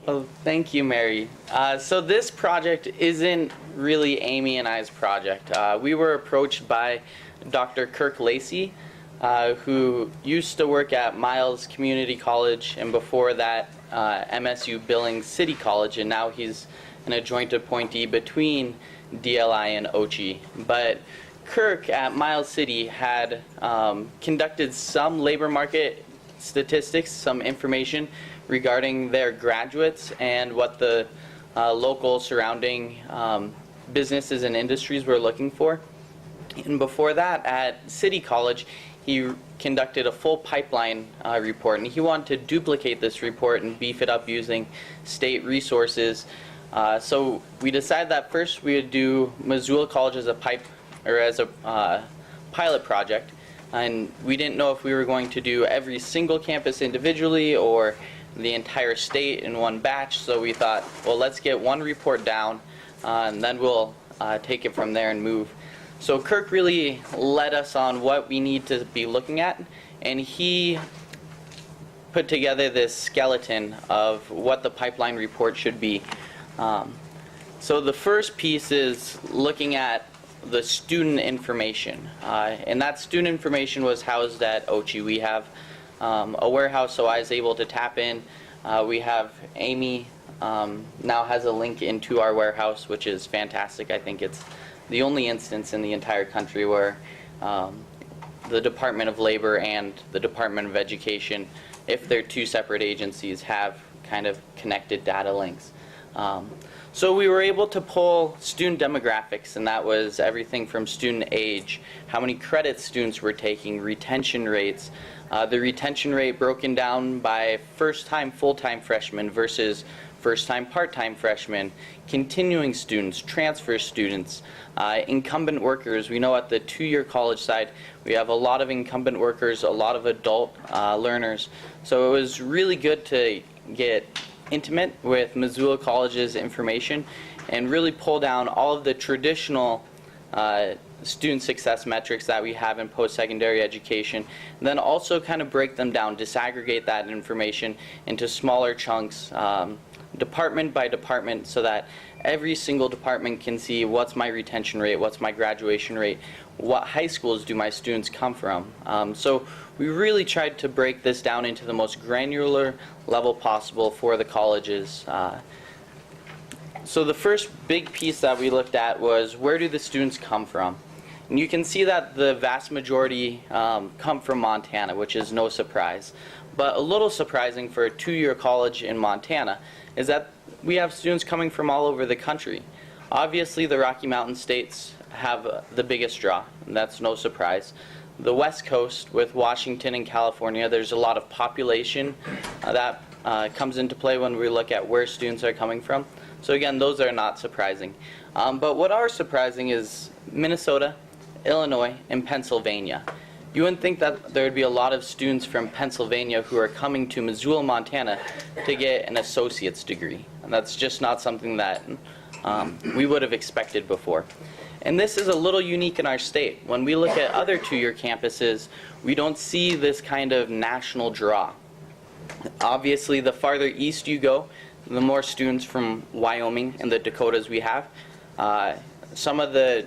Oh, thank you, Mary. So this project isn't really Amy and I's project. We were approached by Dr. Kirk Lacey, who used to work at Miles Community College, and before that, MSU Billings City College, and now he's an adjoint appointee between DLI and OCHE. But Kirk at Miles City had conducted some labor market statistics, some information regarding their graduates and what the local surrounding businesses and industries were looking for. And before that, at City College, he conducted a full pipeline report, and he wanted to duplicate this report and beef it up using state resources. So we decided that first we would do Missoula College as a pilot project, and we didn't know if we were going to do every single campus individually or the entire state in one batch. So we thought, well, let's get one report down, and then we'll take it from there and move. So Kirk really led us on what we need to be looking at, and he put together this skeleton of what the pipeline report should be. So the first piece is looking at the student information, and that student information was housed at OCHE. We have a warehouse, so I was able to tap in. We have Amy now has a link into our warehouse, which is fantastic. I think it's the only instance in the entire country where the Department of Labor and the Department of Education, if they're two separate agencies, have kind of connected data links. So we were able to pull student demographics, and that was everything from student age, how many credits students were taking, retention rates, the retention rate broken down by first-time full-time freshmen versus first-time part-time freshmen, continuing students, transfer students, incumbent workers. We know at the two-year college side we have a lot of incumbent workers, a lot of adult learners. So it was really good to get intimate with Missoula College's information and really pull down all of the traditional student success metrics that we have in post-secondary education, and then also kind of break them down, disaggregate that information into smaller chunks, department by department, so that every single department can see what's my retention rate, what's my graduation rate, what high schools do my students come from. So we really tried to break this down into the most granular level possible for the colleges. So the first big piece that we looked at was, where do the students come from? And you can see that the vast majority come from Montana, which is no surprise. But a little surprising for a two-year college in Montana is that we have students coming from all over the country. Obviously, the Rocky Mountain states have the biggest draw, and that's no surprise. The West Coast, with Washington and California, there's a lot of population that comes into play when we look at where students are coming from. So again, those are not surprising. But what are surprising is Minnesota, Illinois, and Pennsylvania. You wouldn't think that there would be a lot of students from Pennsylvania who are coming to Missoula, Montana to get an associate's degree. And that's just not something that we would have expected before. And this is a little unique in our state. When we look at other two-year campuses, we don't see this kind of national draw. Obviously, the farther east you go, the more students from Wyoming and the Dakotas we have. Some of the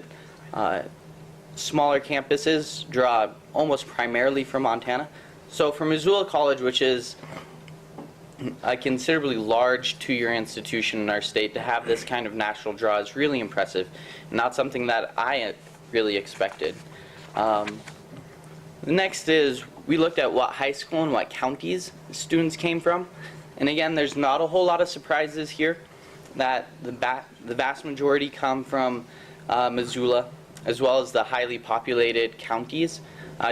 smaller campuses draw almost primarily from Montana. So for Missoula College, which is a considerably large two-year institution in our state, to have this kind of national draw is really impressive, not something that I really expected. The next is, we looked at what high school and what counties students came from. And again, there's not a whole lot of surprises here, that the vast majority come from Missoula, as well as the highly populated counties.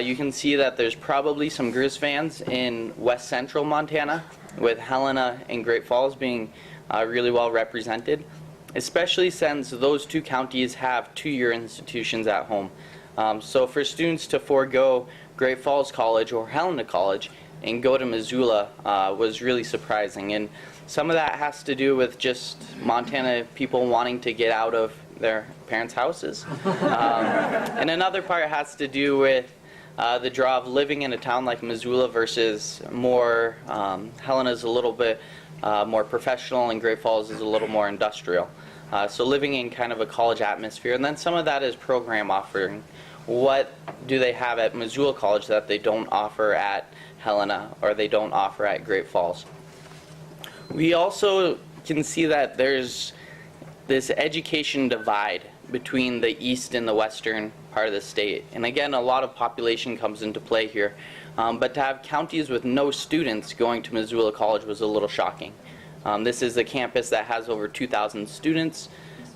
You can see that there's probably some Grizz fans in west central Montana, with Helena and Great Falls being really well represented, especially since those two counties have two-year institutions at home. So for students to forego Great Falls College or Helena College and go to Missoula was really surprising. And some of that has to do with just Montana people wanting to get out of their parents' houses. And another part has to do with the draw of living in a town like Missoula versus more, Helena's a little bit more professional and Great Falls is a little more industrial. So living in kind of a college atmosphere, and then some of that is program offering. What do they have at Missoula College that they don't offer at Helena or they don't offer at Great Falls? We also can see that there's this education divide between the east and the western part of the state. And again, a lot of population comes into play here. But to have counties with no students going to Missoula College was a little shocking. This is a campus that has over 2,000 students.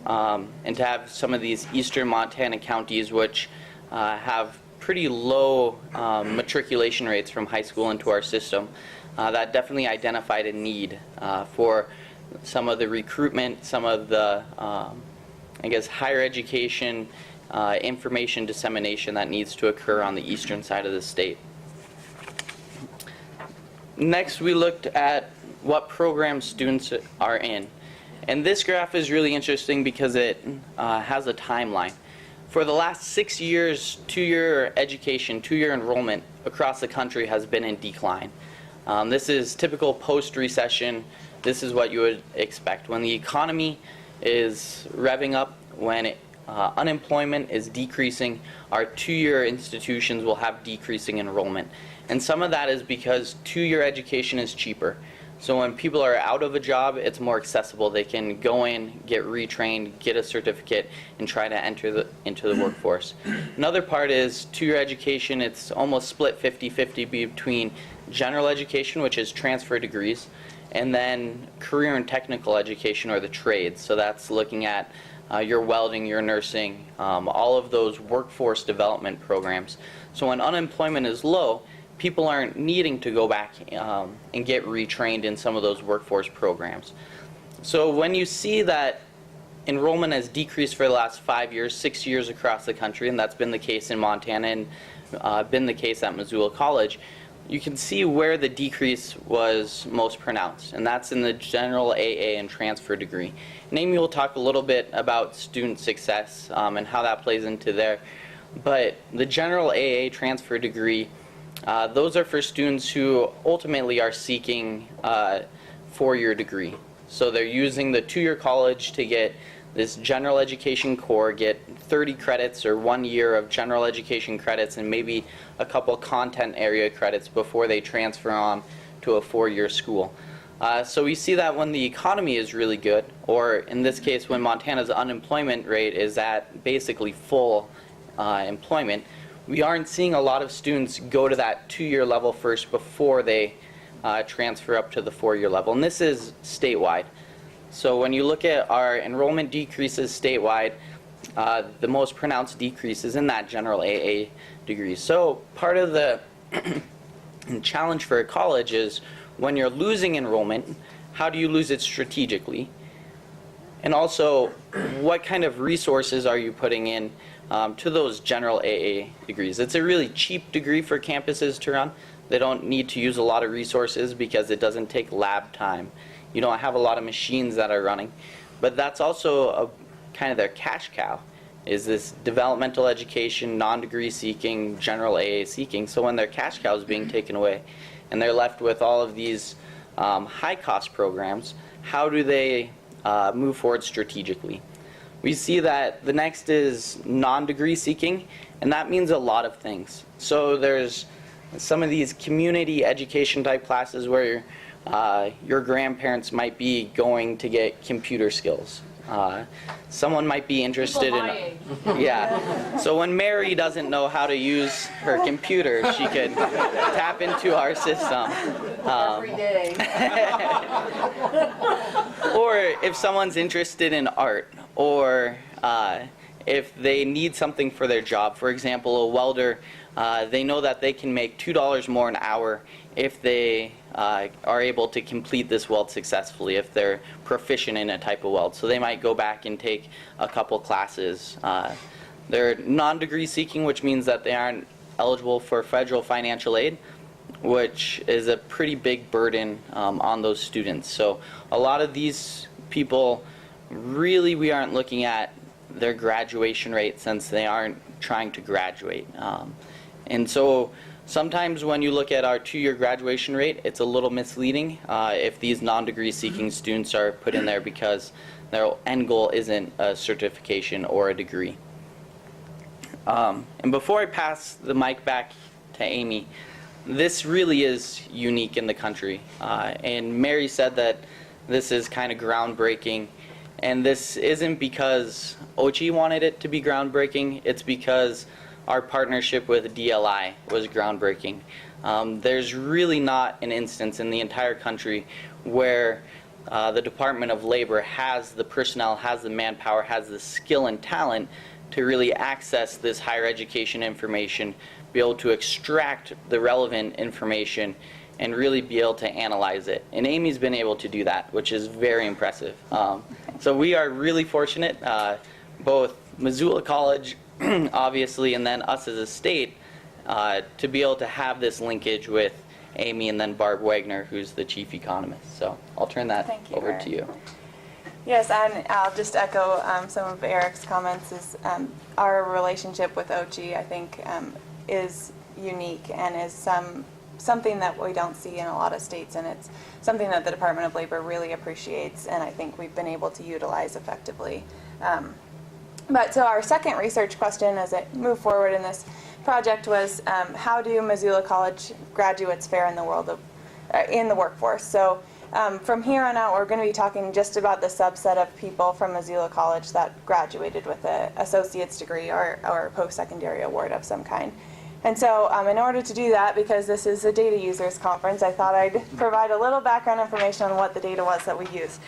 And to have some of these eastern Montana counties which have pretty low matriculation rates from high school into our system, that definitely identified a need for some of the recruitment, some of the, I guess, higher education, information dissemination that needs to occur on the eastern side of the state. Next, we looked at what programs students are in. And this graph is really interesting because it has a timeline. For the last 6 years, two-year education, two-year enrollment across the country has been in decline. This is typical post-recession. This is what you would expect. When the economy is revving up, when unemployment is decreasing, our two-year institutions will have decreasing enrollment. And some of that is because two-year education is cheaper. So when people are out of a job, it's more accessible. They can go in, get retrained, get a certificate, and try to enter into the workforce. Another part is two-year education. It's almost split 50-50 between general education, which is transfer degrees, and then career and technical education, or the trades. So that's looking at your welding, your nursing, all of those workforce development programs. So when unemployment is low, people aren't needing to go back and get retrained in some of those workforce programs. So when you see that enrollment has decreased for the last 5 years, 6 years across the country, and that's been the case in Montana and been the case at Missoula College, you can see where the decrease was most pronounced, and that's in the general AA and transfer degree. And Amy will talk a little bit about student success and how that plays into there. But the general AA transfer degree, those are for students who ultimately are seeking a four-year degree. So they're using the two-year college to get this general education core, get 30 credits or 1 year of general education credits and maybe a couple content area credits before they transfer on to a four-year school. So we see that when the economy is really good, or in this case when Montana's unemployment rate is at basically full employment, we aren't seeing a lot of students go to that two-year level first before they transfer up to the four-year level. And this is statewide. So when you look at our enrollment decreases statewide, the most pronounced decrease is in that general AA degree. So part of the challenge for a college is when you're losing enrollment, how do you lose it strategically? And also, what kind of resources are you putting in to those general AA degrees? It's a really cheap degree for campuses to run. They don't need to use a lot of resources because it doesn't take lab time. You don't have a lot of machines that are running. But that's also kind of their cash cow, is this developmental education, non-degree seeking, general AA seeking. So when their cash cow is being taken away and they're left with all of these high-cost programs, how do they move forward strategically? We see that the next is non-degree seeking, and that means a lot of things. So there's some of these community education type classes where your grandparents might be going to get computer skills. Someone might be interested in, yeah. So when Mary doesn't know how to use her computer, she could tap into our system. Every day. Or if someone's interested in art, or if they need something for their job. For example, a welder, they know that they can make $2 more an hour if they are able to complete this weld successfully, if they're proficient in a type of weld. So they might go back and take a couple classes. They're non-degree seeking, which means that they aren't eligible for federal financial aid, which is a pretty big burden on those students. So a lot of these people, really we aren't looking at their graduation rate since they aren't trying to graduate. And so sometimes when you look at our 2-year graduation rate, it's a little misleading if these non-degree seeking students are put in there because their end goal isn't a certification or a degree. And before I pass the mic back to Amy, this really is unique in the country. And Mary said that this is kind of groundbreaking. And this isn't because OCHE wanted it to be groundbreaking, it's because our partnership with DLI was groundbreaking. There's really not an instance in the entire country where the Department of Labor has the personnel, has the manpower, has the skill and talent to really access this higher education information, be able to extract the relevant information, and really be able to analyze it. And Amy's been able to do that, which is very impressive. So we are really fortunate, both Missoula College, obviously, and then us as a state, to be able to have this linkage with Amy and then Barb Wagner, who's the chief economist. So I'll turn that over to you. Yes, and I'll just echo some of Erik's comments. Is our relationship with OCHE, I think, is unique and is something that we don't see in a lot of states, and it's something that the Department of Labor really appreciates, and I think we've been able to utilize effectively. But so our second research question as it moved forward in this project was, how do Missoula College graduates fare in the world of in the workforce? So from here on out, we're going to be talking just about the subset of people from Missoula College that graduated with an associate's degree or a post-secondary award of some kind. And so in order to do that, because this is a data users conference, I thought I'd provide a little background information on what the data was that we used.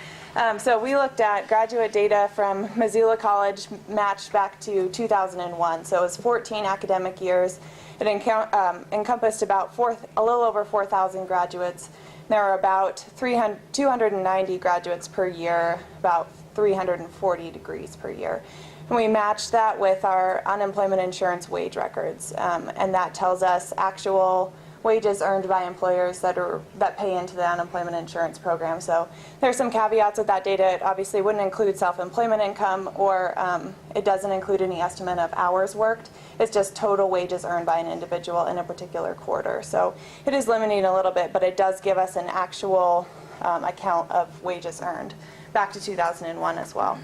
So we looked at graduate data from Missoula College matched back to 2001. So it was 14 academic years. It encompassed about a little over 4,000 graduates. There are about 290 graduates per year, about 340 degrees per year. And we matched that with our unemployment insurance wage records, and that tells us actual wages earned by employers that pay into the unemployment insurance program. So there's some caveats with that data. It obviously wouldn't include self-employment income, or it doesn't include any estimate of hours worked. It's just total wages earned by an individual in a particular quarter. So it is limiting a little bit, but it does give us an actual account of wages earned back to 2001 as well.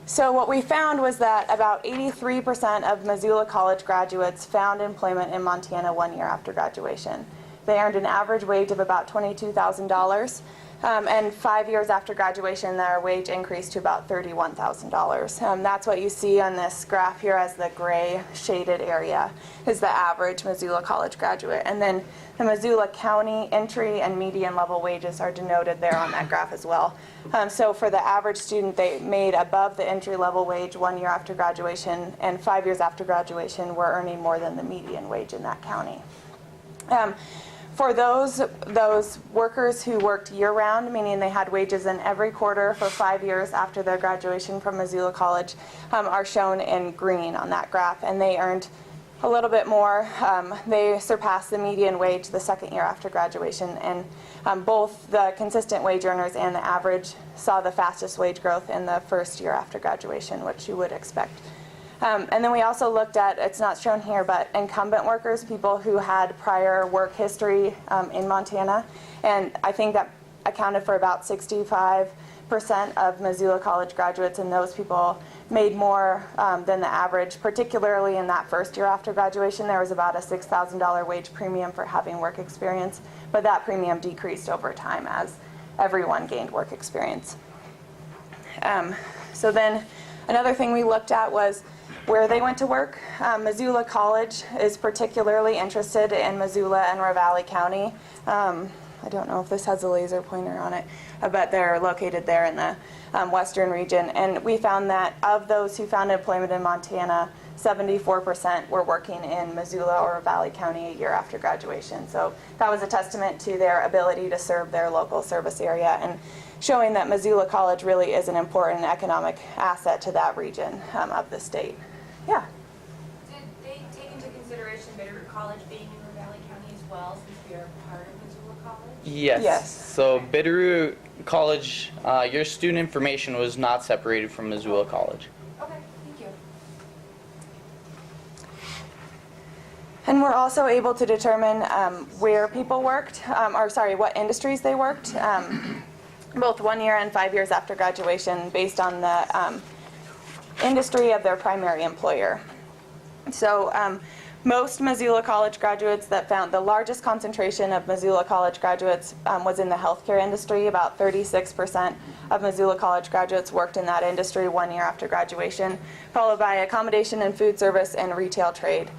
So what we found was that about 83% of Missoula College graduates found employment in Montana 1 year after graduation. They earned an average wage of about $22,000, and 5 years after graduation, their wage increased to about $31,000. That's what you see on this graph here as the gray shaded area is the average Missoula College graduate. And then the Missoula County entry and median level wages are denoted there on that graph as well. So for the average student, they made above the entry level wage 1 year after graduation, and 5 years after graduation were earning more than the median wage in that county. For those workers who worked year-round, meaning they had wages in every quarter for 5 years after their graduation from Missoula College, are shown in green on that graph, and they earned a little bit more. They surpassed the median wage the second year after graduation, and both the consistent wage earners and the average saw the fastest wage growth in the first year after graduation, which you would expect. And then we also looked at, it's not shown here, but incumbent workers, people who had prior work history in Montana, and I think that accounted for about 65% of Missoula College graduates, and those people made more than the average, particularly in that first year after graduation. There was about a $6,000 wage premium for having work experience, but that premium decreased over time as everyone gained work experience. So then another thing we looked at was where they went to work. Missoula College is particularly interested in Missoula and Ravalli County. I don't know if this has a laser pointer on it, but they're located there in the western region. And we found that of those who found employment in Montana, 74% were working in Missoula or Ravalli County a year after graduation. So that was a testament to their ability to serve their local service area, and showing that Missoula College really is an important economic asset to that region of the state. Yeah? Did they take into consideration Bitterroot College being in Ravalli County as well, since we are part of Missoula College? Yes. So Bitterroot College, your student information was not separated from Missoula College. Okay, thank you. And we're also able to determine where people worked, what industries they worked, both 1 year and 5 years after graduation, based on the industry of their primary employer. So most Missoula College graduates that found the largest concentration of Missoula College graduates was in the healthcare industry. About 36% of Missoula College graduates worked in that industry 1 year after graduation, followed by accommodation and food service and retail trade.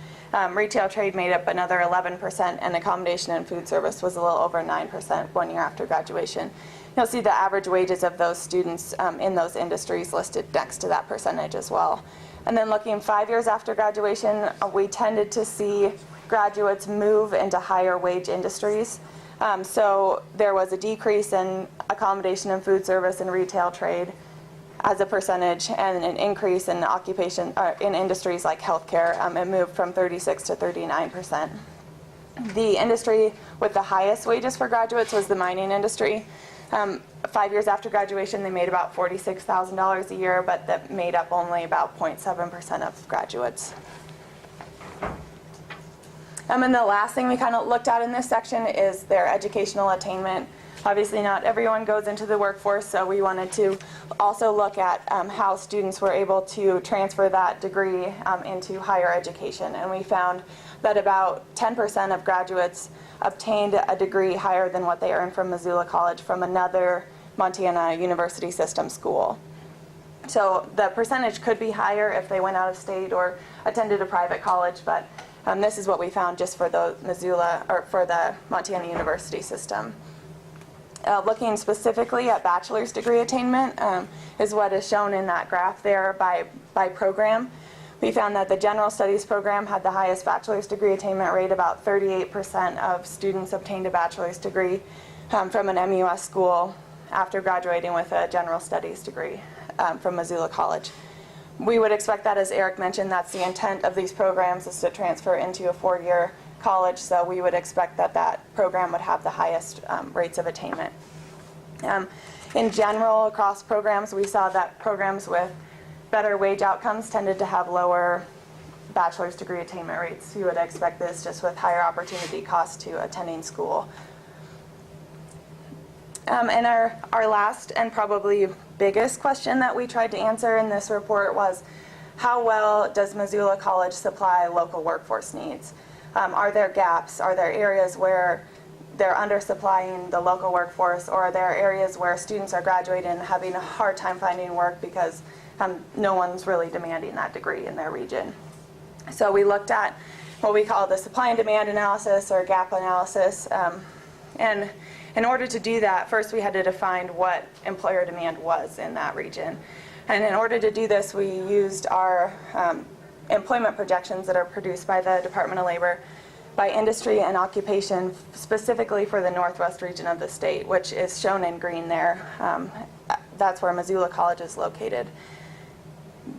Retail trade made up another 11%, and accommodation and food service was a little over 9% 1 year after graduation. You'll see the average wages of those students in those industries listed next to that percentage as well. And then looking 5 years after graduation, we tended to see graduates move into higher wage industries. So there was a decrease in accommodation and food service and retail trade as a percentage, and an increase in occupation in industries like healthcare. It moved from 36 to 39%. The industry with the highest wages for graduates was the mining industry. 5 years after graduation, they made about $46,000 a year, but that made up only about 0.7% of graduates. And the last thing we kind of looked at in this section is their educational attainment. Obviously, not everyone goes into the workforce, so we wanted to also look at how students were able to transfer that degree into higher education. And we found that about 10% of graduates obtained a degree higher than what they earned from Missoula College from another Montana university system school. So the percentage could be higher if they went out of state or attended a private college, but this is what we found just for the for the Montana university system. Looking specifically at bachelor's degree attainment is what is shown in that graph there by program. We found that the general studies program had the highest bachelor's degree attainment rate. About 38% of students obtained a bachelor's degree from an MUS school after graduating with a general studies degree from Missoula College. We would expect that, as Erik mentioned, that's the intent of these programs, is to transfer into a four-year college, so we would expect that that program would have the highest rates of attainment. In general, across programs, we saw that programs with better wage outcomes tended to have lower bachelor's degree attainment rates. You would expect this just with higher opportunity cost to attending school. And our last and probably biggest question that we tried to answer in this report was, how well does Missoula College supply local workforce needs? Are there gaps? Are there areas where they're undersupplying the local workforce, or are there areas where students are graduating and having a hard time finding work because no one's really demanding that degree in their region? So we looked at what we call the supply and demand analysis, or gap analysis. And in order to do that, first we had to define what employer demand was in that region. And in order to do this, we used our employment projections that are produced by the Department of Labor by industry and occupation, specifically for the northwest region of the state, which is shown in green there. That's where Missoula College is located.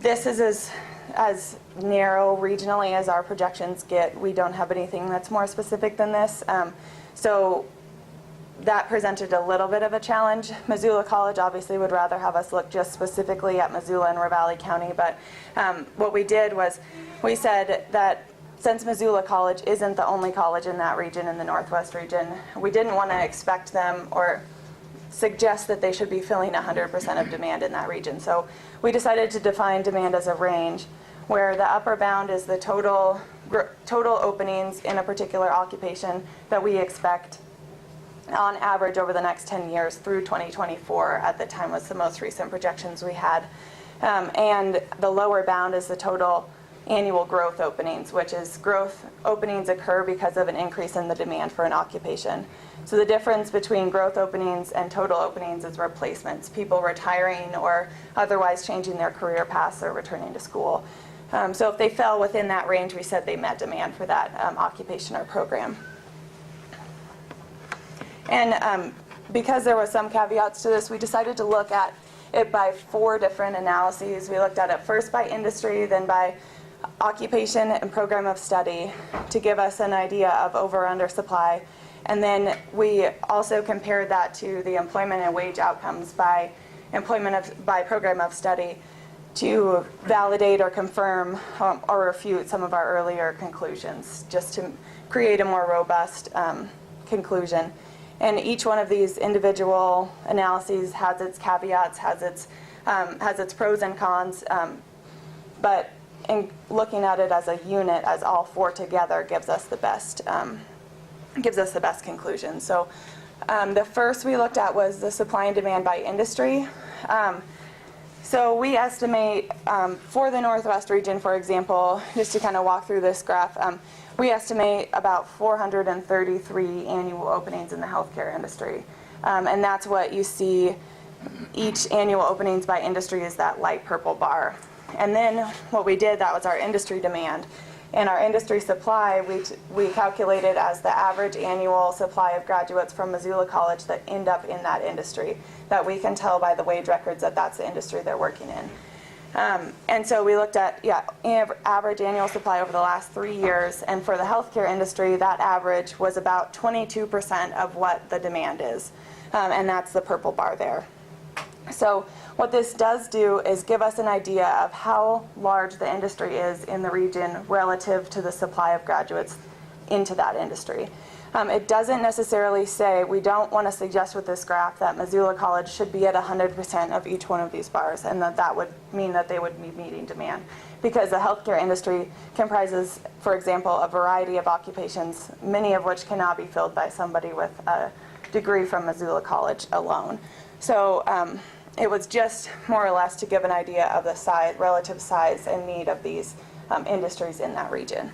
This is as narrow regionally as our projections get. We don't have anything that's more specific than this. So that presented a little bit of a challenge. Missoula College obviously would rather have us look just specifically at Missoula and Ravalli County, but what we did was we said that since Missoula College isn't the only college in that region, in the northwest region, we didn't want to expect them or suggest that they should be filling 100% of demand in that region. So we decided to define demand as a range, where the upper bound is the total openings in a particular occupation that we expect on average over the next 10 years through 2024, at the time was the most recent projections we had. And the lower bound is the total annual growth openings, which is growth openings occur because of an increase in the demand for an occupation. So the difference between growth openings and total openings is replacements, people retiring or otherwise changing their career paths or returning to school. So if they fell within that range, we said they met demand for that occupation or program. And because there were some caveats to this, we decided to look at it by 4 different analyses. We looked at it first by industry, then by occupation and program of study, to give us an idea of over or under supply. And then we also compared that to the employment and wage outcomes by program of study, to validate or confirm or refute some of our earlier conclusions, just to create a more robust conclusion. And each one of these individual analyses has its caveats, has its pros and cons, but in looking at it as a unit, as all four together, gives us the best conclusion. So the first we looked at was the supply and demand by industry. So we estimate for the Northwest region, for example, just to kind of walk through this graph, we estimate about 433 annual openings in the healthcare industry. And that's what you see, each annual openings by industry is that light purple bar. And then what we did, that was our industry demand. And our industry supply, we calculated as the average annual supply of graduates from Missoula College that end up in that industry, that we can tell by the wage records that that's the industry they're working in. And so we looked at, average annual supply over the last 3 years, and for the healthcare industry, that average was about 22% of what the demand is, and that's the purple bar there. So what this does do is give us an idea of how large the industry is in the region relative to the supply of graduates into that industry. It doesn't necessarily say, we don't want to suggest with this graph that Missoula College should be at 100% of each one of these bars, and that would mean that they would be meeting demand. Because the healthcare industry comprises, for example, a variety of occupations, many of which cannot be filled by somebody with a degree from Missoula College alone. So it was just more or less to give an idea of the size, relative size and need of these industries in that region.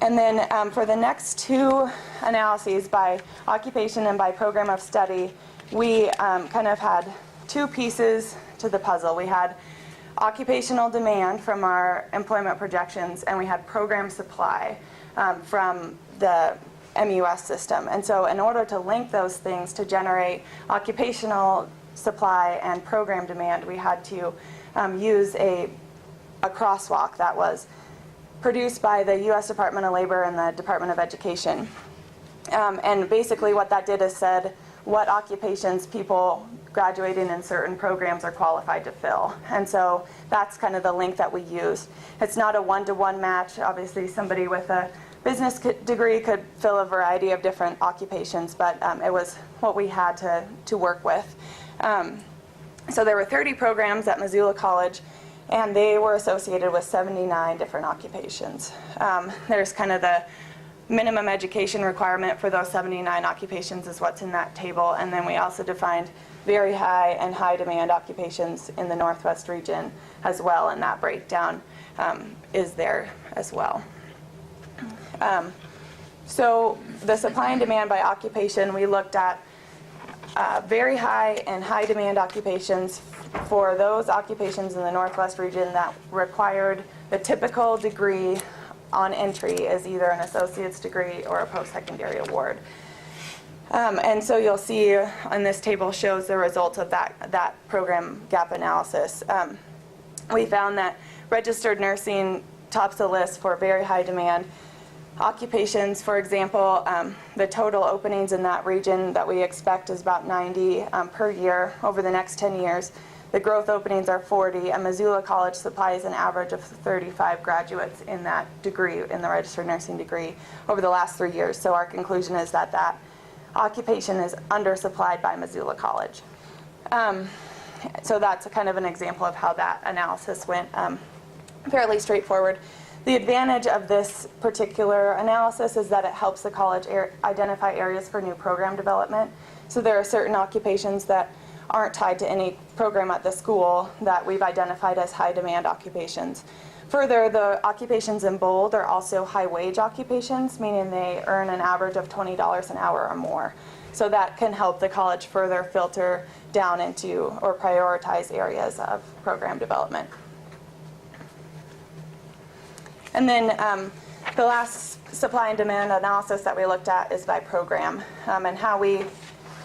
And then for the next two analyses by occupation and by program of study, we kind of had two pieces to the puzzle. We had occupational demand from our employment projections, and we had program supply from the MUS system. And so in order to link those things to generate occupational supply and program demand, we had to use a crosswalk that was produced by the U.S. Department of Labor and the Department of Education. And basically what that did is said what occupations people graduating in certain programs are qualified to fill. And so that's kind of the link that we used. It's not a one-to-one match. Obviously somebody with a business degree could fill a variety of different occupations, but it was what we had to work with. So there were 30 programs at Missoula College, and they were associated with 79 different occupations. There's kind of the minimum education requirement for those 79 occupations is what's in that table, and then we also defined very high and high demand occupations in the Northwest region as well, and that breakdown is there as well. So the supply and demand by occupation, we looked at very high and high demand occupations for those occupations in the Northwest region that required the typical degree on entry is either an associate's degree or a post-secondary award. And so you'll see on this table shows the results of that program gap analysis. We found that registered nursing tops the list for very high demand occupations. For example, the total openings in that region that we expect is about 90 per year over the next 10 years. The growth openings are 40, and Missoula College supplies an average of 35 graduates in that degree, in the registered nursing degree, over the last 3 years. So our conclusion is that that occupation is undersupplied by Missoula College. So that's kind of an example of how that analysis went. Fairly straightforward. The advantage of this particular analysis is that it helps the college identify areas for new program development. So there are certain occupations that aren't tied to any program at the school that we've identified as high demand occupations. Further, the occupations in bold are also high wage occupations, meaning they earn an average of $20 an hour or more. So that can help the college further filter down into or prioritize areas of program development. And then the last supply and demand analysis that we looked at is by program. And how we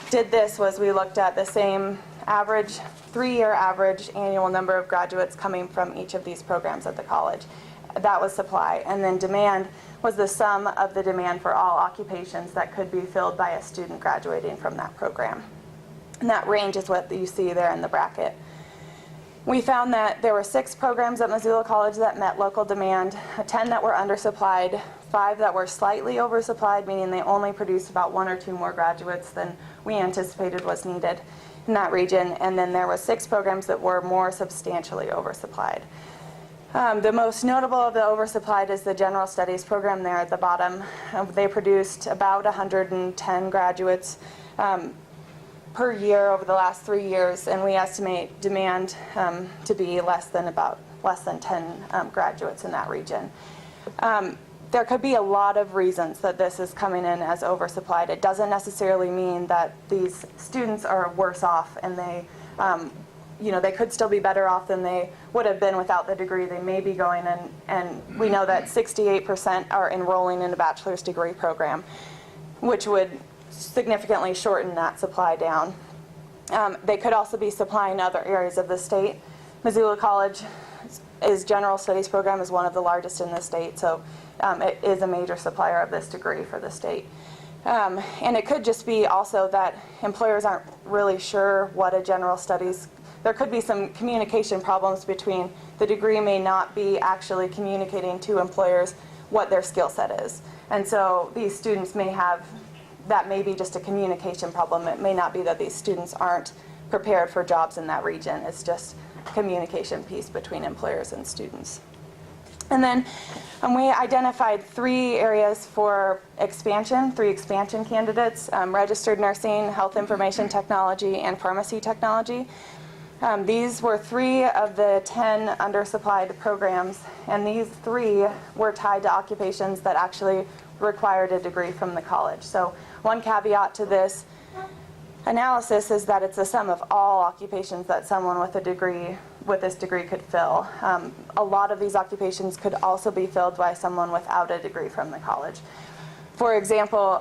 did this was we looked at the same average, 3-year average annual number of graduates coming from each of these programs at the college. That was supply. And then demand was the sum of the demand for all occupations that could be filled by a student graduating from that program. And that range is what you see there in the bracket. We found that there were 6 programs at Missoula College that met local demand, 10 that were undersupplied, 5 that were slightly oversupplied, meaning they only produced about 1 or 2 more graduates than we anticipated was needed in that region, and then there were 6 programs that were more substantially oversupplied. The most notable of the oversupplied is the General Studies program there at the bottom. They produced about 110 graduates per year over the last 3 years, and we estimate demand to be less than 10 graduates in that region. There could be a lot of reasons that this is coming in as oversupplied. It doesn't necessarily mean that these students are worse off, and they could still be better off than they would have been without the degree. They may be going in, and we know that 68% are enrolling in a bachelor's degree program, which would significantly shorten that supply down. They could also be supplying other areas of the state. Missoula College's General Studies program is one of the largest in the state, so it is a major supplier of this degree for the state. And it could just be also that employers aren't really sure what a General Studies, there could be some communication problems between the degree may not be actually communicating to employers what their skill set is. And so these students may have, that may be just a communication problem. It may not be that these students aren't prepared for jobs in that region. It's just a communication piece between employers and students. And then we identified 3 areas for expansion, 3 expansion candidates: registered nursing, health information technology, and pharmacy technology. These were 3 of the 10 undersupplied programs, and these 3 were tied to occupations that actually required a degree from the college. So one caveat to this analysis is that it's the sum of all occupations that someone with this degree could fill. A lot of these occupations could also be filled by someone without a degree from the college. For example,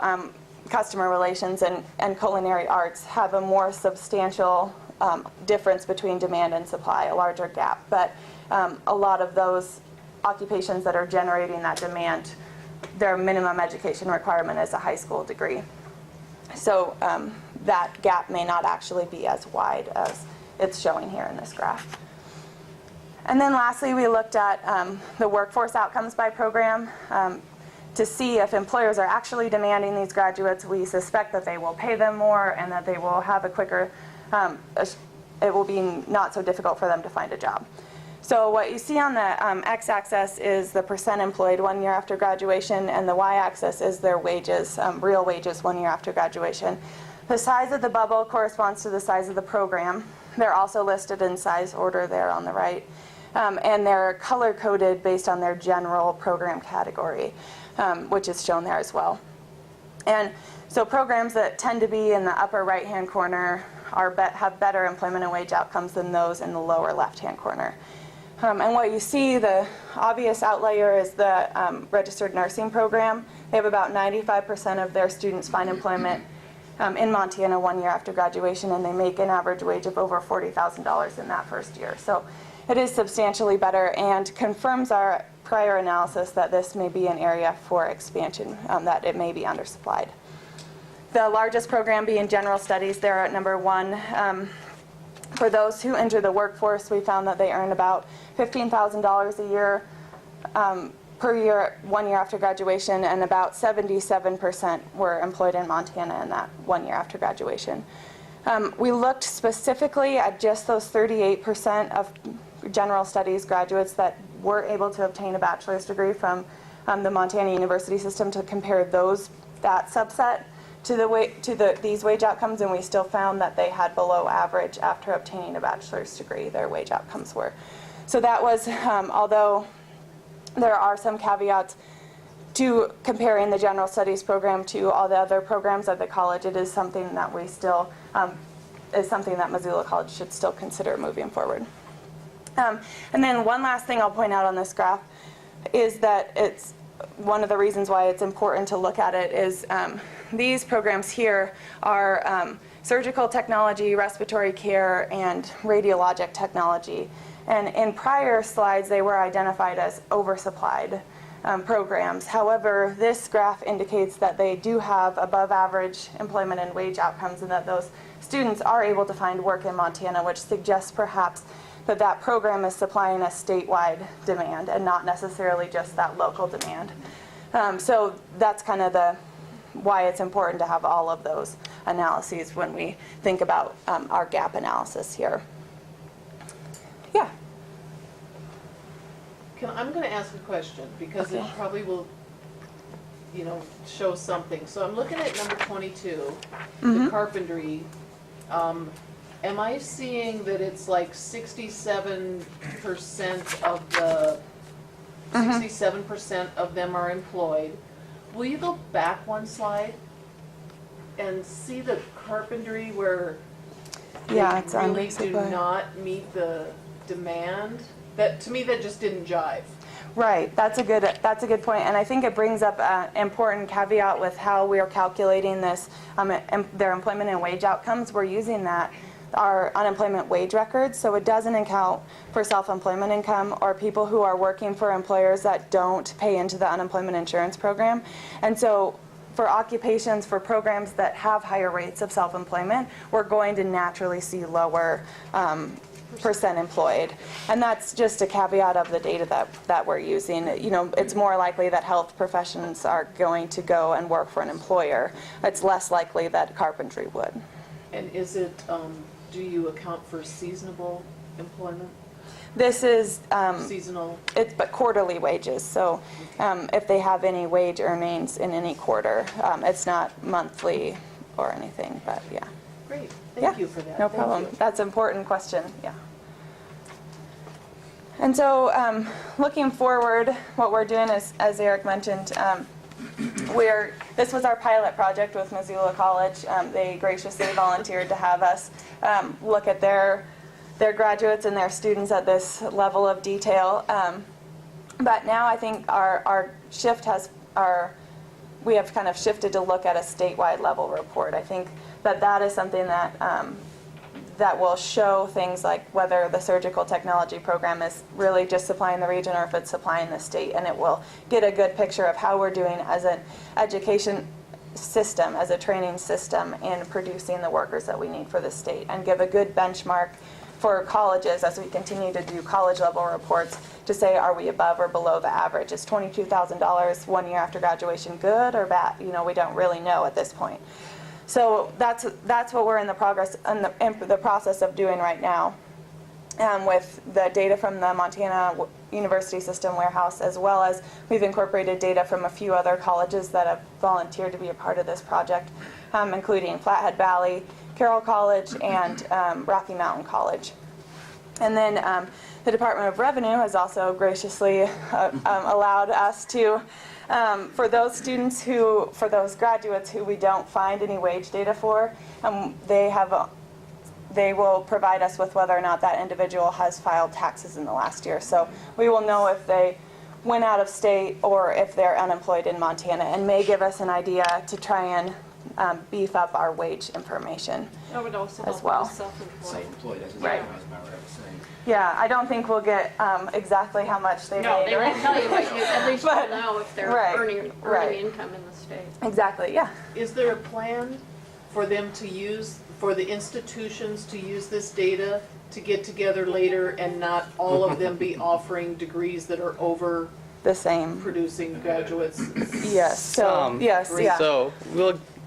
customer relations and culinary arts have a more substantial difference between demand and supply, a larger gap. But a lot of those occupations that are generating that demand, their minimum education requirement is a high school degree. So that gap may not actually be as wide as it's showing here in this graph. And then lastly, we looked at the workforce outcomes by program to see if employers are actually demanding these graduates. We suspect that they will pay them more and that they will have a quicker, it will be not so difficult for them to find a job. So what you see on the x-axis is the percent employed 1 year after graduation, and the y-axis is their wages, real wages 1 year after graduation. The size of the bubble corresponds to the size of the program. They're also listed in size order there on the right. And they're color-coded based on their general program category, which is shown there as well. And so programs that tend to be in the upper right-hand corner have better employment and wage outcomes than those in the lower left-hand corner. And what you see, the obvious outlier is the registered nursing program. They have about 95% of their students find employment in Montana 1 year after graduation, and they make an average wage of over $40,000 in that first year. So it is substantially better and confirms our prior analysis that this may be an area for expansion, that it may be undersupplied. The largest program being General Studies, they're at number 1. For those who enter the workforce, we found that they earn about $15,000 a year per year 1 year after graduation, and about 77% were employed in Montana in that 1 year after graduation. We looked specifically at just those 38% of General Studies graduates that were able to obtain a bachelor's degree from the Montana University system to compare that subset to these wage outcomes, and we still found that they had below average after obtaining a bachelor's degree, their wage outcomes were. So that was, although there are some caveats to comparing the General Studies program to all the other programs at the college, it is something that we still, is something that Missoula College should still consider moving forward. And then one last thing I'll point out on this graph is that it's one of the reasons why it's important to look at it is these programs here are surgical technology, respiratory care, and radiologic technology. And in prior slides, they were identified as oversupplied programs. However, this graph indicates that they do have above average employment and wage outcomes, and that those students are able to find work in Montana, which suggests perhaps that program is supplying a statewide demand and not necessarily just that local demand. So that's kind of why it's important to have all of those analyses when we think about our gap analysis here. Yeah. I'm going to ask a question because it probably will, show something. So I'm looking at number 22, the carpentry. Am I seeing that it's like 67% of the 67% of them are employed? Will you go back one slide and see the carpentry where Yeah, they it's on really do basically. not meet the demand? That, to me, that just didn't jive. Right, that's a good point, and I think it brings up an important caveat with how we are calculating this, their employment and wage outcomes. We're using our unemployment wage records, so it doesn't account for self-employment income or people who are working for employers that don't pay into the unemployment insurance program. And so for occupations, for programs that have higher rates of self-employment, we're going to naturally see lower percent employed. And that's just a caveat of the data that we're using. It's more likely that health professions are going to go and work for an employer. It's less likely that carpentry would. And is it, do you account for seasonable employment? This is, Seasonal? it's but quarterly wages. So if they have any wage earnings in any quarter, it's not monthly or anything, but yeah. Great, Yeah, thank you for that. no Thank problem. you. That's an important question, yeah. And so looking forward, what we're doing is, as Erik mentioned, this was our pilot project with Missoula College. They graciously volunteered to have us look at their graduates and their students at this level of detail. But now I think our shift we have kind of shifted to look at a statewide level report. I think that is something that will show things like whether the surgical technology program is really just supplying the region or if it's supplying the state, and it will get a good picture of how we're doing as an education system, as a training system in producing the workers that we need for the state, and give a good benchmark for colleges as we continue to do college level reports to say, are we above or below the average? Is $22,000 1 year after graduation good or bad? We don't really know at this point. So that's what we're in the process of doing right now, with the data from the Montana University System Warehouse, as well as we've incorporated data from a few other colleges that have volunteered to be a part of this project, including Flathead Valley, Carroll College, and Rocky Mountain College. And then the Department of Revenue has also graciously allowed us to, for those graduates who we don't find any wage data for, they will provide us with whether or not that individual has filed taxes in the last year. So we will know if they went out of state or if they're unemployed in Montana, and may give us an idea to try and beef up our wage information. That would also as help well. with self-employed. Self-employed, that's Right. exactly what I was about to say. Yeah, I don't think we'll get exactly how much they No, made. they won't tell you, but you at least But- will know if they're right, earning right. income in the state. Exactly, yeah. Is there a plan for them to use, for the institutions to use this data to get together later and not all of them be offering degrees that are over The same. producing graduates? Yes, so, Some. yes, yeah. So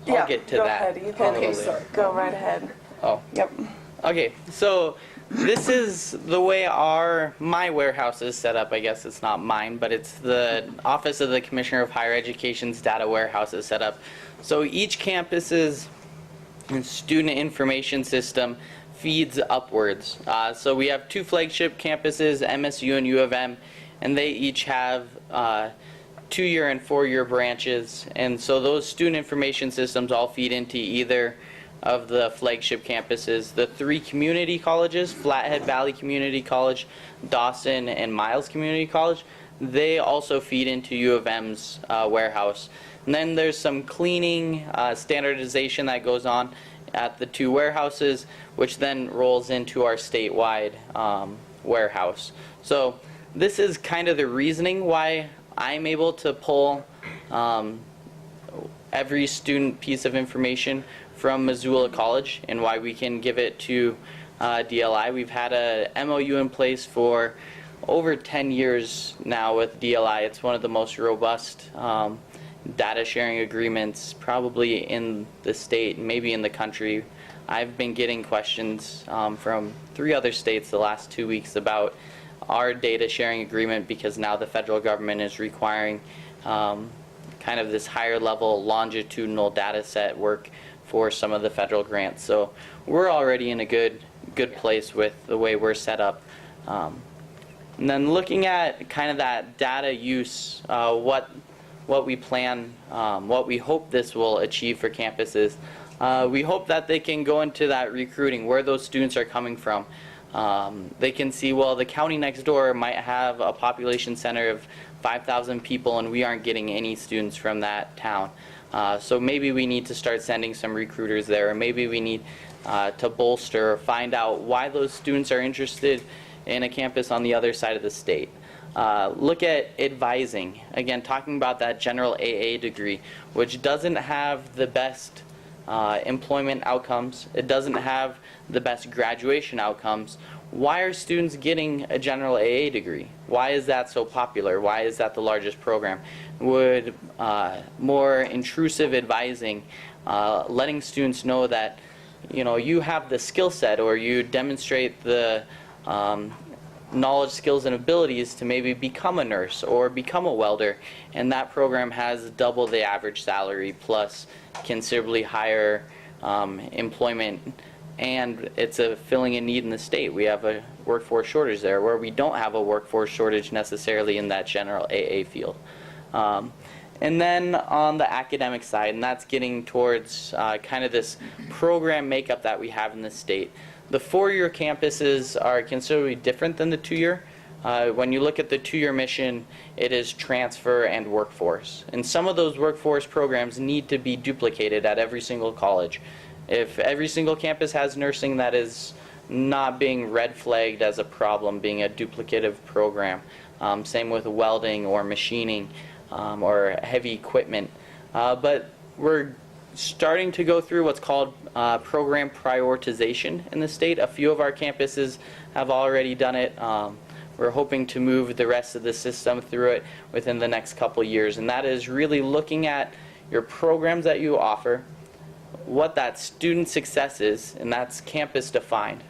I'll get to go that. ahead. You a can little sorry. later. go right ahead. Oh. Yep. Okay, so this is the way my warehouse is set up. I guess it's not mine, but it's the Office of the Commissioner of Higher Education's data warehouse is set up. So each campus's student information system feeds upwards. So we have two flagship campuses, MSU and U of M, and they each have 2-year and 4-year branches. And so those student information systems all feed into either of the flagship campuses. The 3 community colleges, Flathead Valley Community College, Dawson, and Miles Community College, they also feed into U of M's warehouse. And then there's some cleaning, standardization that goes on at the 2 warehouses, which then rolls into our statewide warehouse. So this is kind of the reasoning why I'm able to pull every student piece of information from Missoula College, and why we can give it to DLI. We've had a MOU in place for over 10 years now with DLI. It's one of the most robust data sharing agreements probably in the state, maybe in the country. I've been getting questions from 3 other states the last 2 weeks about our data sharing agreement, because now the federal government is requiring kind of this higher level longitudinal data set work for some of the federal grants. So we're already in a good place with the way we're set up. And then looking at kind of that data use, what we plan, what we hope this will achieve for campuses. We hope that they can go into that recruiting, where those students are coming from. They can see, well, the county next door might have a population center of 5,000 people and we aren't getting any students from that town. So maybe we need to start sending some recruiters there, or maybe we need to bolster or find out why those students are interested in a campus on the other side of the state. Look at advising. Again, talking about that general AA degree, which doesn't have the best employment outcomes. It doesn't have the best graduation outcomes. Why are students getting a general AA degree? Why is that so popular? Why is that the largest program? Would more intrusive advising, letting students know that, you know, you have the skill set, or you demonstrate the knowledge, skills, and abilities to maybe become a nurse or become a welder, and that program has double the average salary plus considerably higher employment, and it's filling a need in the state. We have a workforce shortage there, where we don't have a workforce shortage necessarily in that general AA field. And then on the academic side, and that's getting towards kind of this program makeup that we have in the state. The 4-year campuses are considerably different than the 2-year. When you look at the 2-year mission, it is transfer and workforce. And some of those workforce programs need to be duplicated at every single college. If every single campus has nursing, that is not being red flagged as a problem, being a duplicative program. Same with welding or machining or heavy equipment. But we're starting to go through what's called program prioritization in the state. A few of our campuses have already done it. We're hoping to move the rest of the system through it within the next couple years, and that is really looking at your programs that you offer, what that student success is, and that's campus defined.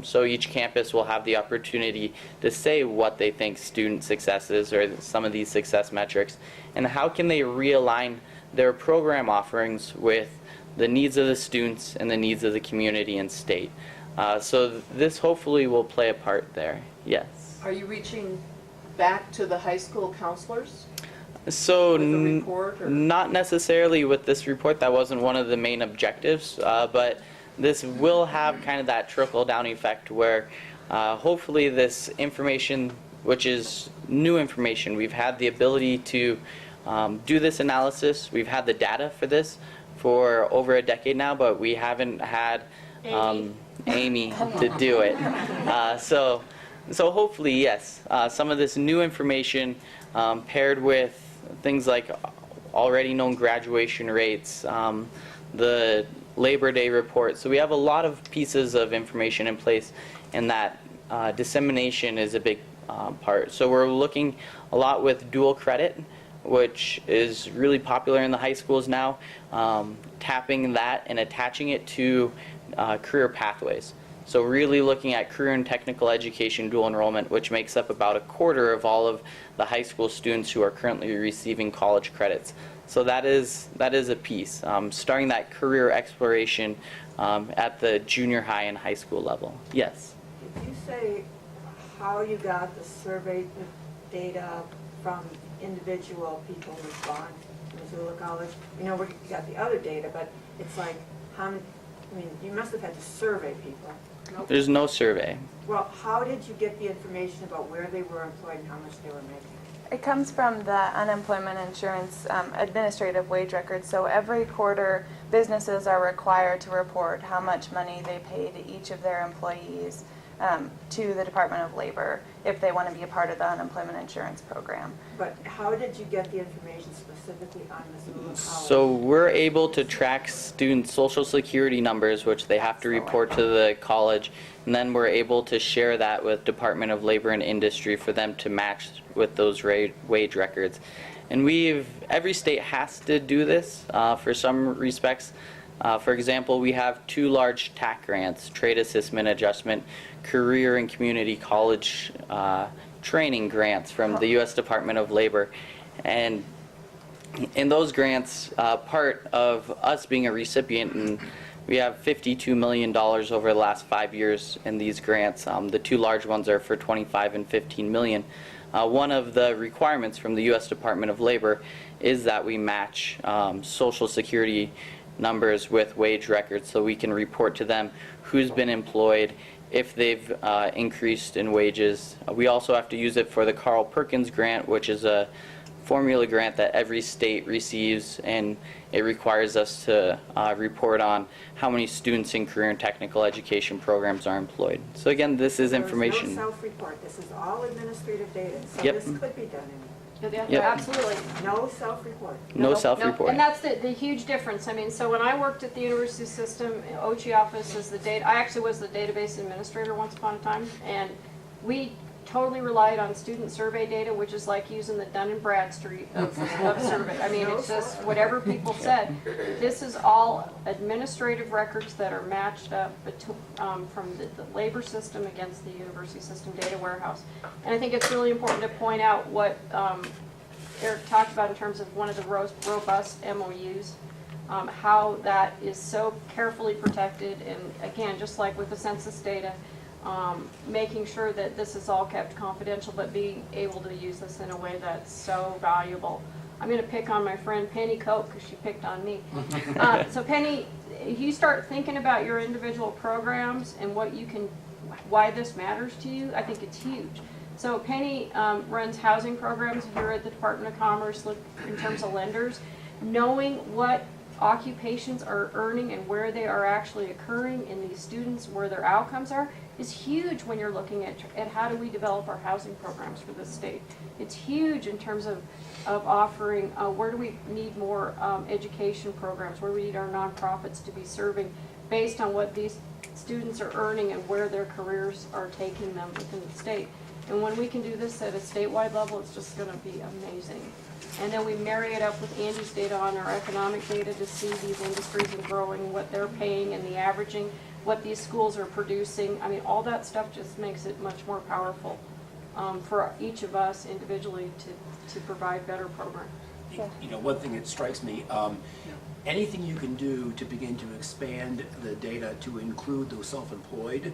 So each campus will have the opportunity to say what they think student success is, or some of these success metrics, and how can they realign their program offerings with the needs of the students and the needs of the community and state. So this hopefully will play a part there. Yes. Are you reaching back to the high school counselors So with a report? Or? not necessarily with this report. That wasn't one of the main objectives, but this will have kind of that trickle-down effect where hopefully this information, which is new information, we've had the ability to do this analysis. We've had the data for this for over a decade now, but we haven't had Amy to do it. So hopefully, yes, some of this new information paired with things like already known graduation rates, the Labor Day report. So we have a lot of pieces of information in place, and that dissemination is a big part. So we're looking a lot with dual credit, which is really popular in the high schools now, tapping that and attaching it to career pathways. So really looking at career and technical education dual enrollment, which makes up about 1/4 of all of the high school students who are currently receiving college credits. So that is a piece, starting that career exploration at the junior high and high school level. Yes? Did you say how you got the survey data from individual people who respond to Missoula College? We know we got the other data, but it's like, how many, I mean, you must have had to survey people. Nope. There's no survey. Well, how did you get the information about where they were employed and how much they were making? It comes from the unemployment insurance administrative wage records. So every quarter, businesses are required to report how much money they pay to each of their employees to the Department of Labor if they want to be a part of the unemployment insurance program. But how did you get the information specifically on Missoula College? So we're able to track students' social security numbers, which they have to report to the college, and then we're able to share that with Department of Labor and Industry for them to match with those wage records. And every state has to do this for some respects. For example, we have 2 large TAC grants, Trade Assessment Adjustment, Career and Community College training grants from the U.S. Department of Labor. And in those grants, part of us being a recipient, and we have $52 million over the last 5 years in these grants. The 2 large ones are for $25 and $15 million. One of the requirements from the U.S. Department of Labor is that we match Social Security numbers with wage records so we can report to them who's been employed, if they've increased in wages. We also have to use it for the Carl Perkins Grant, which is a formula grant that every state receives, and it requires us to report on how many students in career and technical education programs are employed. So again, this is information. There's no self-report, this is all administrative data, so Yep. this could be done Yeah, Yep. absolutely. no self-report. No Nope. self-report. And that's the huge difference. I mean, so when I worked at the university system, OCHE office is the data, I actually was the database administrator once upon a time, and we totally relied on student survey data, which is like using the Dun and Bradstreet of survey. I mean, it's just whatever people said. This is all administrative records that are matched up from the labor system against the university system data warehouse. And I think it's really important to point out what Erik talked about in terms of one of the robust MOUs, how that is so carefully protected, and again, just like with the census data, making sure that this is all kept confidential, but being able to use this in a way that's so valuable. I'm going to pick on my friend Penny Cope because she picked on me. So Penny, you start thinking about your individual programs and why this matters to you, I think it's huge. So Penny runs housing programs here at the Department of Commerce in terms of lenders. Knowing what occupations are earning and where they are actually occurring in these students, where their outcomes are, is huge when you're looking at how do we develop our housing programs for this state. It's huge in terms of offering, where do we need more education programs, where we need our nonprofits to be serving based on what these students are earning and where their careers are taking them within the state. And when we can do this at a statewide level, it's just going to be amazing. And then we marry it up with Andy's data on our economic data to see these industries and growing, what they're paying and the averaging, what these schools are producing. I mean, all that stuff just makes it much more powerful for each of us individually to provide better programs. You know, one thing that strikes me, anything you can do to begin to expand the data to include those self-employed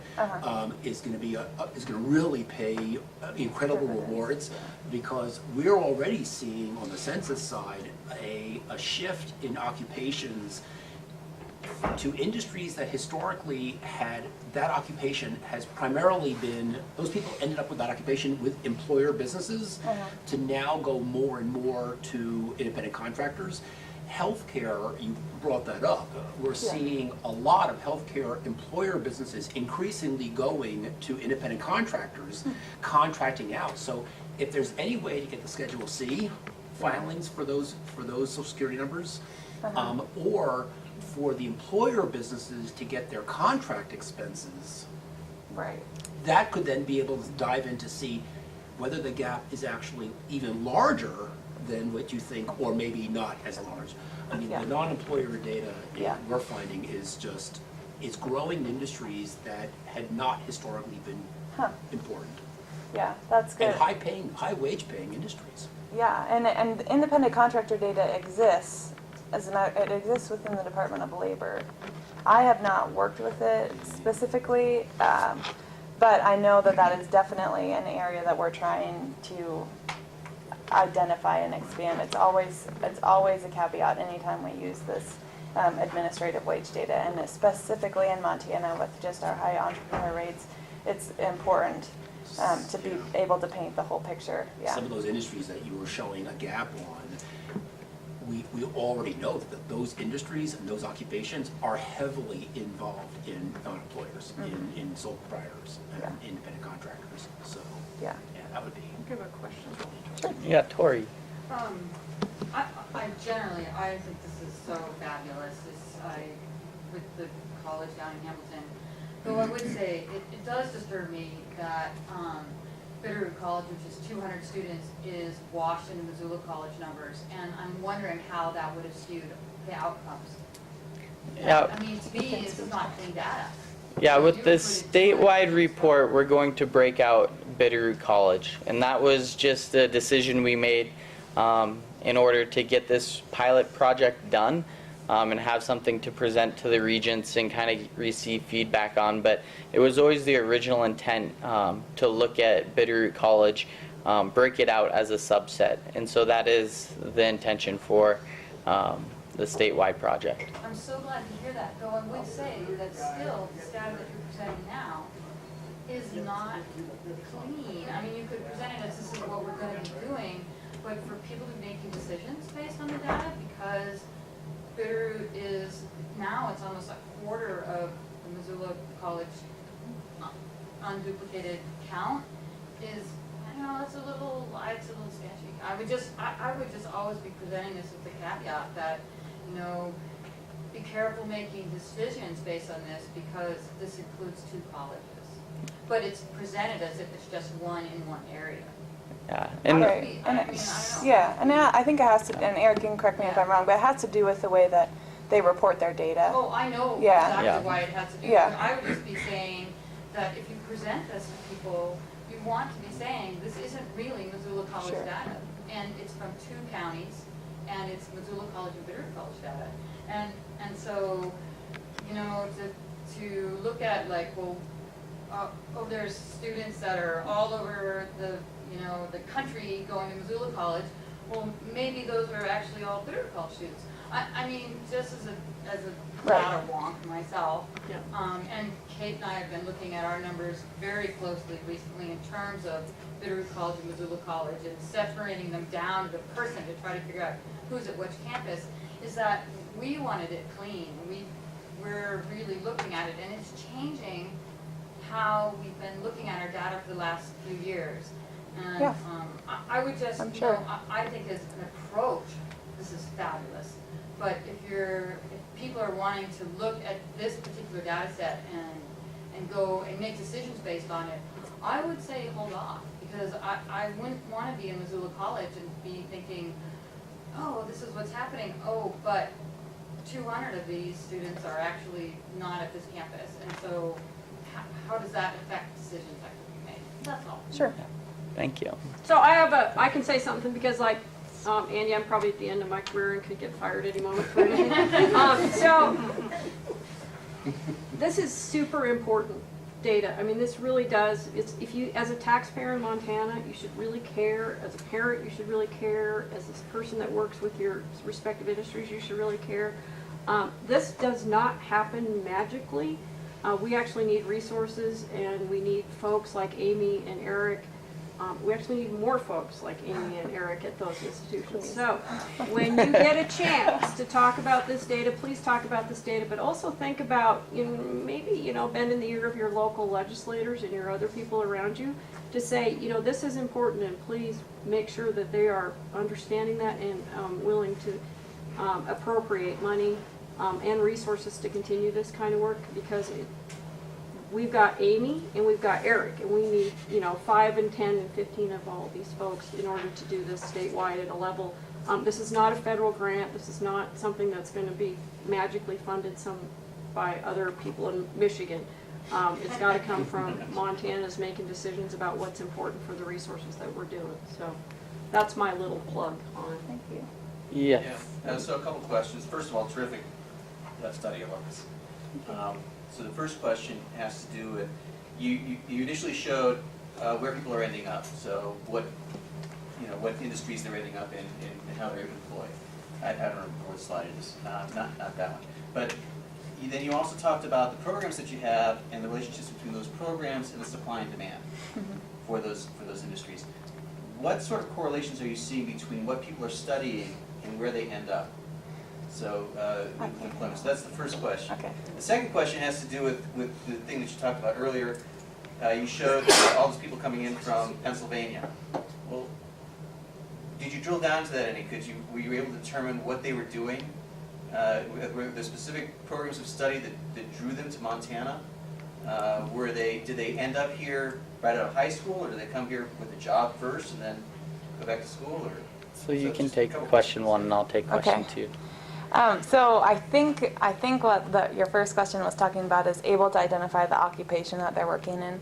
is going to really pay incredible rewards, because we're already seeing on the census side a shift in occupations to industries that historically had that occupation has primarily been, those people ended up with that occupation with employer businesses, to now go more and more to independent contractors. Healthcare, you brought that up. We're seeing a lot of healthcare employer businesses increasingly going to independent contractors, contracting out. So if there's any way to get the Schedule C filings for those Social Security numbers, or for the employer businesses to get their contract expenses, Right. that could then be able to dive in to see whether the gap is actually even larger than what you think, or maybe not as large. I mean, the non-employer data we're finding is just, it's growing in industries that had not historically been important. Yeah, that's good. And high wage paying industries. Yeah, and independent contractor data exists, it exists within the Department of Labor. I have not worked with it specifically, but I know that is definitely an area that we're trying to identify and expand. It's always a caveat anytime we use this administrative wage data, and specifically in Montana with just our high entrepreneur rates, it's important to be able to paint the whole picture. Yeah. Some of those industries that you were showing a gap on, we already know that those industries and those occupations are heavily involved in employers, in sole proprietors, and independent contractors. So, Yeah. that would be. I have a question. Yeah, Tori. I generally, I think this is so fabulous, with the college down in Hamilton. Though I would say, it does disturb me that, Bitterroot College, which is 200 students, is washed in the Missoula College numbers, and I'm wondering how that would have skewed the outcomes. Yeah. I mean, to me, this is not clean data. Yeah, with You the included 200 statewide students, report, we're going to break out Bitterroot College. And that was just a decision we made in order to get this pilot project done and have something to present to the regents and kind of receive feedback on. But it was always the original intent to look at Bitterroot College, break it out as a subset. And so that is the intention for the statewide project. I'm so glad to hear that, though I would say that still, the data that you're presenting now is not clean. I mean, you could present it as this is what we're gonna be doing, but for people to be making decisions based on the data, because Bitterroot is, now it's almost a quarter of the Missoula College unduplicated count is, I don't know, it's a little sketchy. I would just always be presenting this with the caveat that, be careful making decisions based on this because this includes 2 colleges. But it's presented as if it's just one in one area. Yeah. And Right. I And mean, I don't know. yeah, and I think it has to, and Eric, you can correct me if I'm wrong, but it has to do with the way that they report their data. Oh, I know Yeah. exactly Yeah. why it has to do with it. Yeah. I would just be saying that if you present this to people, you want to be saying, this isn't really Missoula College Sure. data. And it's from 2 counties, and it's Missoula College and Bitterroot College data. And so, to look at like, well, there's students that are all over the country going to Missoula College. Well, maybe those are actually all Bitterroot College students. I mean, just as a data wonk myself. Yeah. And Kate and I have been looking at our numbers very closely recently in terms of Bitterroot College and Missoula College and separating them down to the person to try to figure out who's at which campus, is that we wanted it clean. We're really looking at it, and it's changing how we've been looking at our data for the last few years. And Yeah. I would just, I'm sure. I think as an approach, this is fabulous. But if people are wanting to look at this particular data set and go and make decisions based on it, I would say hold off, because I wouldn't want to be in Missoula College and be thinking, oh, this is what's happening. Oh, but 200 of these students are actually not at this campus. And so how does that affect decisions that could be made? That's all. Sure. thank you. So I can say something because like, Andy, I'm probably at the end of my career and could get fired any moment for anything. So this is super important data. I mean, this really does, if you, as a taxpayer in Montana, you should really care. As a parent, you should really care. As this person that works with your respective industries, you should really care. This does not happen magically. We actually need resources, and we need folks like Amy and Erik. We actually need more folks like Amy and Erik at those institutions. So when you get a chance to talk about this data, please talk about this data, but also think about, maybe, bend in the ear of your local legislators and your other people around you to say, this is important, and please make sure that they are understanding that and willing to appropriate money and resources to continue this kind of work, because we've got Amy and we've got Erik, and we need 5 and 10 and 15 of all of these folks in order to do this statewide at a level. This is not a federal grant. This is not something that's going to be magically funded by other people in Michigan. It's got to come from Montana's making decisions about what's important for the resources that we're doing. So that's my little plug on it. Thank you. Yes. So a couple questions. First of all, terrific study. I love this. So the first question has to do with, you initially showed where people are ending up. So what industries they're ending up in and how they're employed. I don't remember what slide it is. Not that one. But then you also talked about the programs that you have and the relationships between those programs and the supply and demand for those industries. What sort of correlations are you seeing between what people are studying and where they end up. So, with employment. So that's the first question. Okay. The second question has to do with the thing that you talked about earlier. You showed all these people coming in from Pennsylvania. Well, did you drill down to that any? Were you able to determine what they were doing? Were there specific programs of study that drew them to Montana? Did they end up here right out of high school, or did they come here with a job first and then go back to school? Or So you can just a take couple question one and I'll take question Okay. two. So I think what your first question was talking about is able to identify the occupation that they're working in,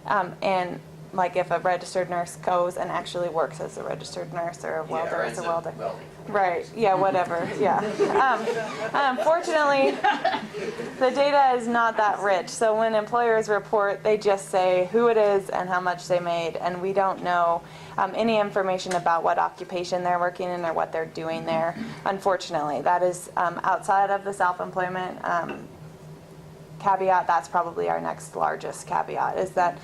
and like if a registered nurse goes and actually works as a registered nurse or a welder or as a ends up welder. welding. Right, yeah, whatever, yeah. Unfortunately, the data is not that rich. So when employers report, they just say who it is and how much they made, and we don't know any information about what occupation they're working in or what they're doing there. Unfortunately, that is outside of the self-employment caveat. That's probably our next largest caveat, is that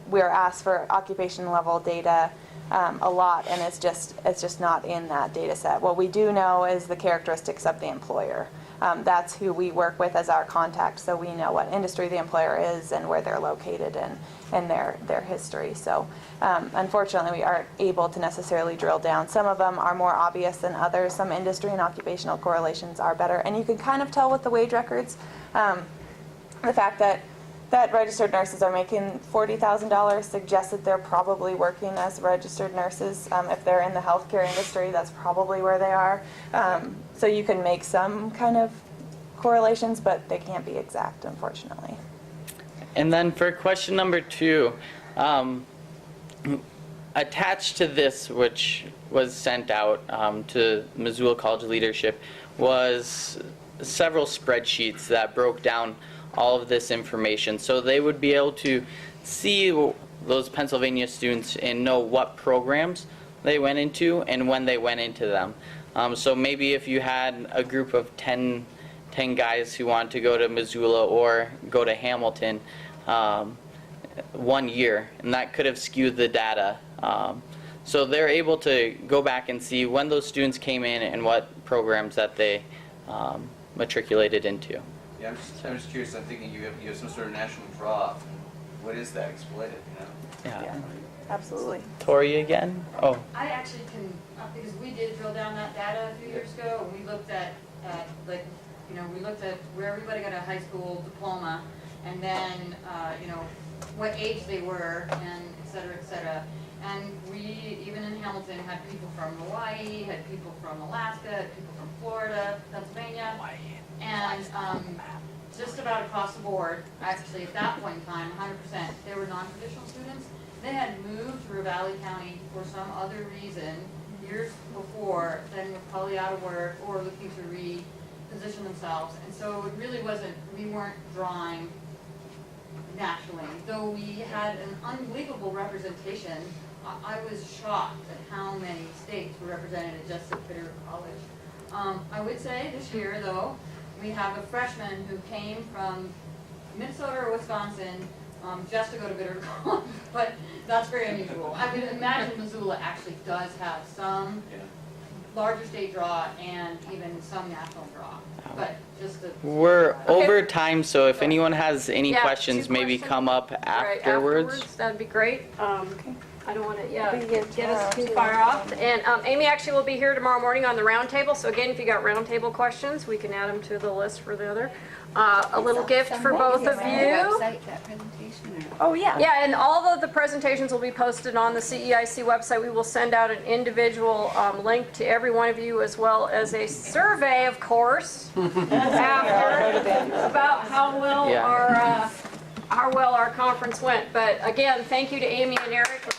we're asked for occupation level data a lot, and it's just not in that data set. What we do know is the characteristics of the employer. That's who we work with as our contact, so we know what industry the employer is and where they're located and their history. So unfortunately, we aren't able to necessarily drill down. Some of them are more obvious than others. Some industry and occupational correlations are better, and you can kind of tell with the wage records. The fact that registered nurses are making $40,000 suggests that they're probably working as registered nurses. If they're in the healthcare industry, that's probably where they are. So you can make some kind of correlations, but they can't be exact, unfortunately. And then for question number two, attached to this, which was sent out to Missoula College leadership, was several spreadsheets that broke down all of this information. So they would be able to see those Pennsylvania students and know what programs they went into and when they went into them. So maybe if you had a group of 10 guys who wanted to go to Missoula or go to Hamilton 1 year, and that could have skewed the data. So they're able to go back and see when those students came in and what programs that they matriculated into. Yeah, I'm just curious. I'm thinking you have some sort of national draw. What is that? Explain it. Yeah. Absolutely. Tori again? Oh. I actually can, because we did drill down that data a few years ago, and we looked at we looked at where everybody got a high school diploma, and then, what age they were, and et cetera, et cetera. And we, even in Hamilton, had people from Hawaii, had people from Alaska, had people from Florida, Pennsylvania, and just about across the board, actually at that point in time, 100%, they were non-traditional students. They had moved to Ravalli County for some other reason years before, then were probably out of work or looking to reposition themselves. And so it really wasn't, we weren't drawing nationally. Though we had an unbelievable representation, I was shocked at how many states were represented just at Bitterroot College. I would say this year, though, we have a freshman who came from Minnesota or Wisconsin just to go to Bitterroot College, but that's very unusual. I would imagine Missoula actually does have some larger state draw and even some national draw, but just to... We're over time, so if anyone has any Yeah, questions, two maybe questions. come up Right, afterwards. that'd be great. I don't want to, We get get us too tomorrow, far off. And Amy actually will be here tomorrow morning on the roundtable. So again, if you got roundtable questions, we can add them to the list for the other. A little gift for both of you. Oh, yeah. Yeah, and all of the presentations will be posted on the CEIC website. We will send out an individual link to every one of you, as well as a survey, of course, after about how well Yeah. our conference went. But again, thank you to Amy and Erik.